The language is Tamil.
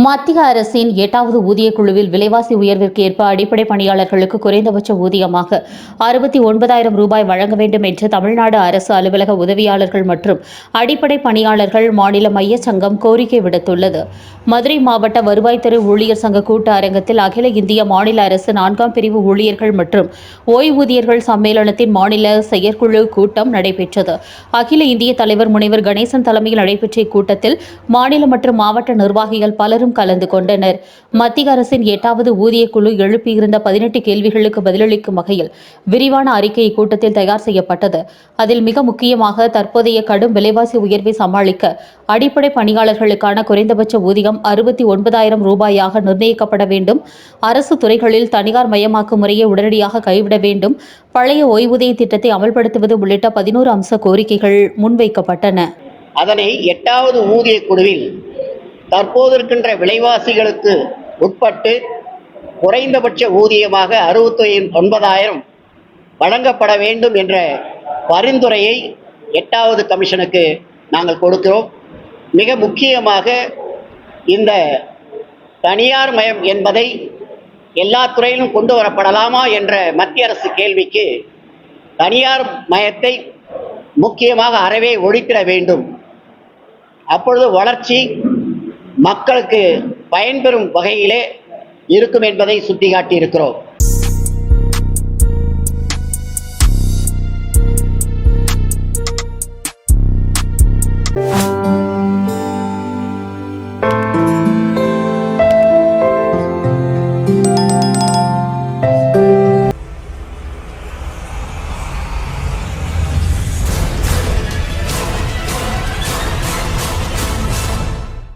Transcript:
மத்திய அரசின் 8வது ஊதியக் குழுவில் விலைவாசி உயர்விற்கு ஏற்ப அடிப்படை பணியாளர்களுக்கு குறைந்தபட்ச ஊதியமாக 69,000 ரூபாய் வழங்க வேண்டும் என்று தமிழ்நாடு அரசு அலுவலக உதவியாளர்கள் மற்றும் அடிப்படை பணியாளர்கள் மாநில மைய சங்கம் கோரிக்கை விடுத்துள்ளது. மதுரை மாவட்ட வருவாய்த்துறை ஊழியர் சங்க கூட்ட அரங்கத்தில் அகில இந்திய மாநில அரசு 4ஆம் பிரிவு ஊழியர்கள் மற்றும் ஓய்வூதியர்கள் சம்மேளனத்தின் மாநில செயற்குழு கூட்டம் நடைபெற்றது. அகில இந்திய தலைவர் முனைவர் கணேசன் தலைமையில் நடைபெற்ற இக்கூட்டத்தில் மாநில மற்றும் மாவட்ட நிர்வாகிகள் பலரும் கலந்து கொண்டனர். மத்திய அரசின் 8வது ஊதியக் குழு எழுப்பியிருந்த 18 கேள்விகளுக்கு பதிலளிக்கும் வகையில் விரிவான அறிக்கை இக்கூட்டத்தில் தயார் செய்யப்பட்டது. அதில் மிக முக்கியமாக தற்போதைய கடும் விலைவாசி உயர்வை சமாளிக்க அடிப்படை பணியாளர்களுக்கான குறைந்தபட்ச ஊதியம் 69,000 ரூபாயாக நிர்ணயிக்கப்பட வேண்டும், அரசு துறைகளில் தனியார் மயமாக்கும் முறையை உடனடியாக கைவிட வேண்டும், பழைய ஓய்வூதிய திட்டத்தை அமல்படுத்துவது உள்ளிட்ட 11 அம்ச கோரிக்கைகள் முன்வைக்கப்பட்டன. அதனை 8வது ஊதியக் குழுவில் தற்போது இருக்கின்ற விலைவாசிகளுக்கு உட்பட்டு குறைந்தபட்ச ஊதியமாக 69,000 வழங்கப்பட வேண்டும் என்ற பரிந்துரையை 8வது கமிஷனுக்கு நாங்கள் கொடுக்கிறோம். மிக முக்கியமாக இந்த தனியார் மயம் என்பதை எல்லா துறையிலும் கொண்டு வரப்படலாமா என்ற மத்திய அரசு கேள்விக்கு தனியார் மயத்தை முக்கியமாக அறவே ஒழித்திட வேண்டும். அப்பொழுது வளர்ச்சி மக்களுக்கு பயன்பெறும் வகையிலே இருக்கும் என்பதை சுட்டிக்காட்டி இருக்கிறோம்.